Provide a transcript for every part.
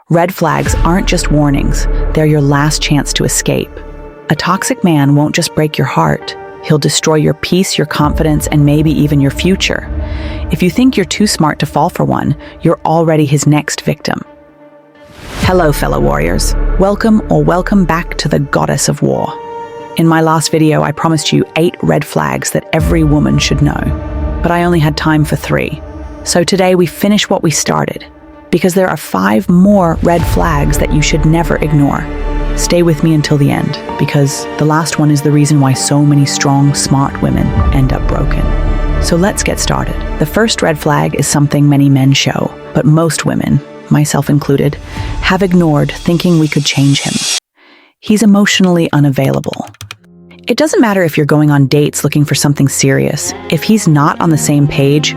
Red flags aren't just warnings, they're your last chance to escape. A toxic man won't just break your heart. He'll destroy your peace, your confidence, and maybe even your future. If you think you're too smart to fall for one, you're already his next victim. Hello, fellow warriors. Welcome back to the Goddess of War. In my last video, I promised you 8 red flags that every woman should know, but I only had time for 3. So today we finish what we started, because there are 5 more red flags that you should never ignore. Stay with me until the end, because the last one is the reason why so many strong, smart women end up broken. So let's get started. The first red flag is something many men show, but most women, myself included, have ignored, thinking we could change him. He's emotionally unavailable. It doesn't matter if you're going on dates looking for something serious. If he's not on the same page,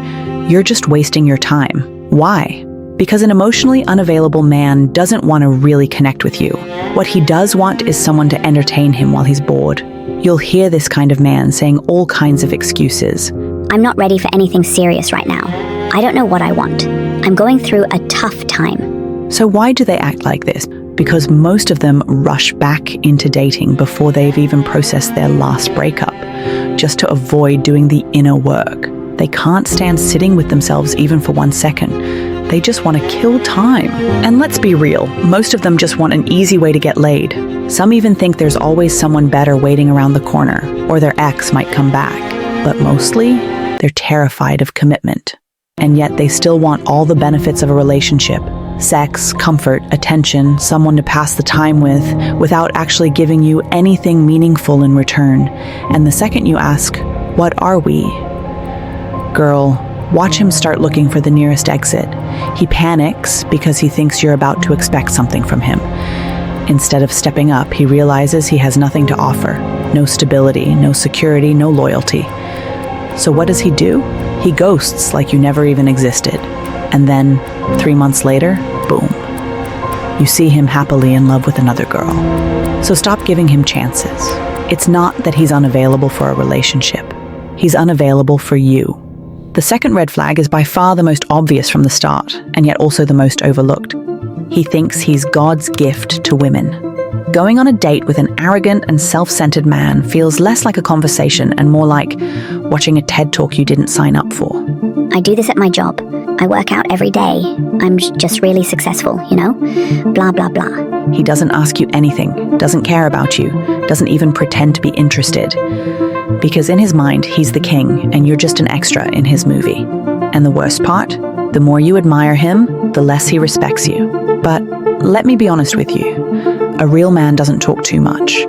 you're just wasting your time. Why? Because an emotionally unavailable man doesn't want to really connect with you. What he does want is someone to entertain him while he's bored. You'll hear this kind of man saying all kinds of excuses. I'm not ready for anything serious right now. I don't know what I want. I'm going through a tough time. So why do they act like this? Because most of them rush back into dating before they've even processed their last breakup, just to avoid doing the inner work. They can't stand sitting with themselves even for 1 second. They just want to kill time. And let's be real, most of them just want an easy way to get laid. Some even think there's always someone better waiting around the corner, or their ex might come back. But mostly, they're terrified of commitment. And yet they still want all the benefits of a relationship. Sex, comfort, attention, someone to pass the time with, without actually giving you anything meaningful in return. And the second you ask, what are we? Girl, watch him start looking for the nearest exit. He panics because he thinks you're about to expect something from him. Instead of stepping up, he realizes he has nothing to offer. No stability, no security, no loyalty. So what does he do? He ghosts like you never even existed. And then, 3 months later, boom. You see him happily in love with another girl. So stop giving him chances. It's not that he's unavailable for a relationship. He's unavailable for you. The second red flag is by far the most obvious from the start, and yet also the most overlooked. He thinks he's God's gift to women. Going on a date with an arrogant and self-centered man feels less like a conversation and more like watching a TED Talk you didn't sign up for. I do this at my job. I work out every day. I'm just really successful, you know? Blah, blah, blah. He doesn't ask you anything, doesn't care about you, doesn't even pretend to be interested. Because in his mind, he's the king, and you're just an extra in his movie. And the worst part? The more you admire him, the less he respects you. But let me be honest with you. A real man doesn't talk too much.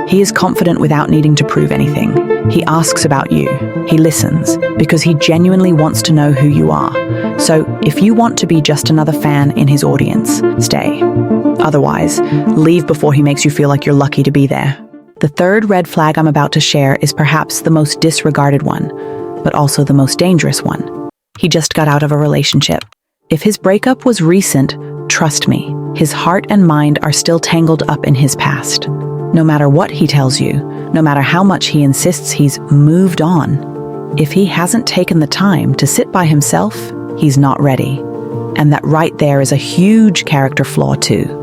He is confident without needing to prove anything. He asks about you. He listens, because he genuinely wants to know who you are. So if you want to be just another fan in his audience, stay. Otherwise, leave before he makes you feel like you're lucky to be there. The third red flag I'm about to share is perhaps the most disregarded one, but also the most dangerous one. He just got out of a relationship. If his breakup was recent, trust me, his heart and mind are still tangled up in his past. No matter what he tells you, no matter how much he insists he's moved on, if he hasn't taken the time to sit by himself, he's not ready. And that right there is a huge character flaw too.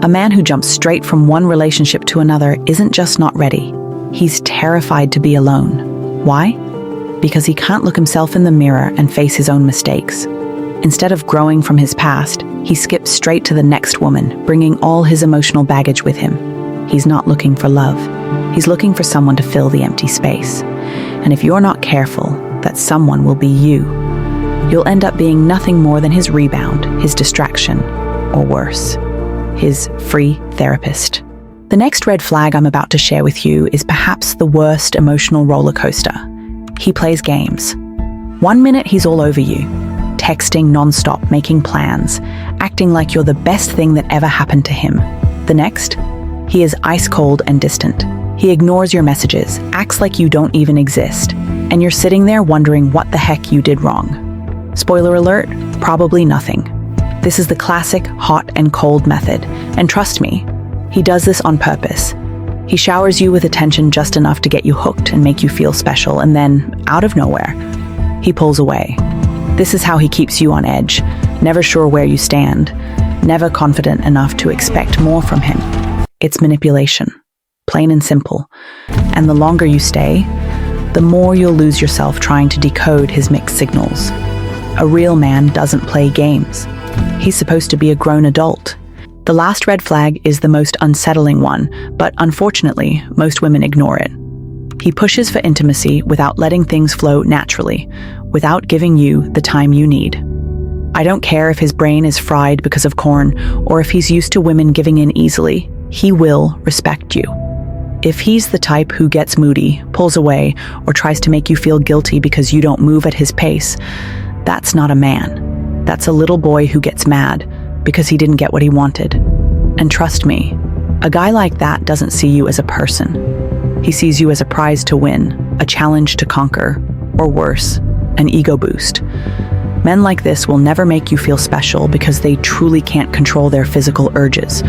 A man who jumps straight from one relationship to another isn't just not ready. He's terrified to be alone. Why? Because he can't look himself in the mirror and face his own mistakes. Instead of growing from his past, he skips straight to the next woman, bringing all his emotional baggage with him. He's not looking for love. He's looking for someone to fill the empty space. And if you're not careful, that someone will be you. You'll end up being nothing more than his rebound, his distraction, or worse, his free therapist. The next red flag I'm about to share with you is perhaps the worst emotional roller coaster. He plays games. 1 minute he's all over you, texting nonstop, making plans, acting like you're the best thing that ever happened to him. The next, he is ice cold and distant. He ignores your messages, acts like you don't even exist, and you're sitting there wondering what the heck you did wrong. Spoiler alert, probably nothing. This is the classic hot and cold method, and trust me, he does this on purpose. He showers you with attention just enough to get you hooked and make you feel special, and then, out of nowhere, he pulls away. This is how he keeps you on edge, never sure where you stand. never confident enough to expect more from him. It's manipulation, plain and simple. And the longer you stay, the more you'll lose yourself trying to decode his mixed signals. A real man doesn't play games. He's supposed to be a grown adult. The last red flag is the most unsettling one, but unfortunately, most women ignore it. He pushes for intimacy without letting things flow naturally, without giving you the time you need. I don't care if his brain is fried because of corn, or if he's used to women giving in easily. He will respect you. If he's the type who gets moody, pulls away, or tries to make you feel guilty because you don't move at his pace, that's not a man. That's a little boy who gets mad because he didn't get what he wanted. And trust me, a guy like that doesn't see you as a person. He sees you as a prize to win, a challenge to conquer, or worse, an ego boost. Men like this will never make you feel special because they truly can't control their physical urges.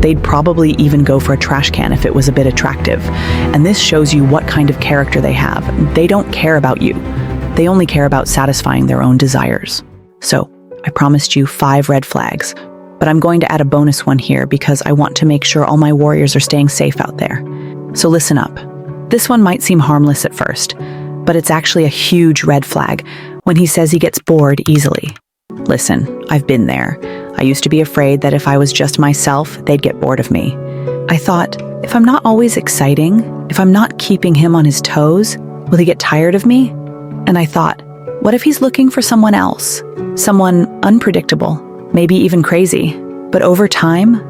They'd probably even go for a trash can if it was a bit attractive. And this shows you what kind of character they have. They don't care about you. They only care about satisfying their own desires. So, I promised you 5 red flags, but I'm going to add a bonus one here because I want to make sure all my warriors are staying safe out there. So listen up. This one might seem harmless at first, but it's actually a huge red flag when he says he gets bored easily. Listen, I've been there. I used to be afraid that if I was just myself, they'd get bored of me. I thought, if I'm not always exciting, if I'm not keeping him on his toes, will he get tired of me? And I thought, what if he's looking for someone else? Someone unpredictable, maybe even crazy. But over time,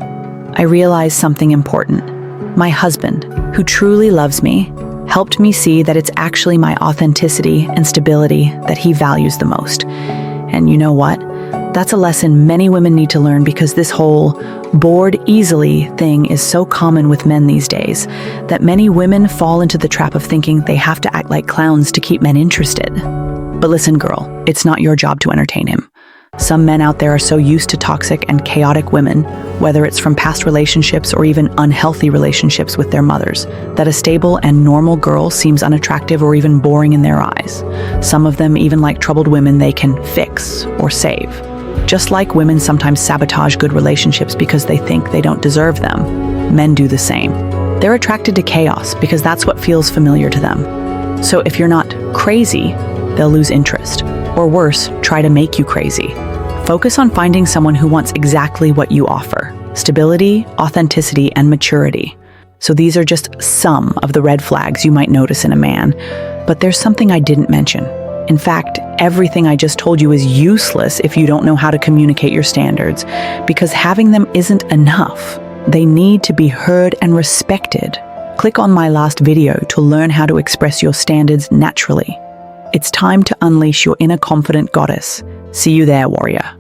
I realized something important. My husband, who truly loves me, helped me see that it's actually my authenticity and stability that he values the most. And you know what? That's a lesson many women need to learn because this whole bored easily thing is so common with men these days that many women fall into the trap of thinking they have to act like clowns to keep men interested. But listen, girl, it's not your job to entertain him. Some men out there are so used to toxic and chaotic women, whether it's from past relationships or even unhealthy relationships with their mothers, that a stable and normal girl seems unattractive or even boring in their eyes. Some of them even like troubled women they can fix or save. Just like women sometimes sabotage good relationships because they think they don't deserve them, men do the same. They're attracted to chaos because that's what feels familiar to them. So if you're not crazy, they'll lose interest. Or worse, try to make you crazy. Focus on finding someone who wants exactly what you offer: stability, authenticity, and maturity. So these are just some of the red flags you might notice in a man. But there's something I didn't mention. In fact, everything I just told you is useless if you don't know how to communicate your standards, because having them isn't enough. They need to be heard and respected. Click on my last video to learn how to express your standards naturally. It's time to unleash your inner confident goddess. See you there, warrior.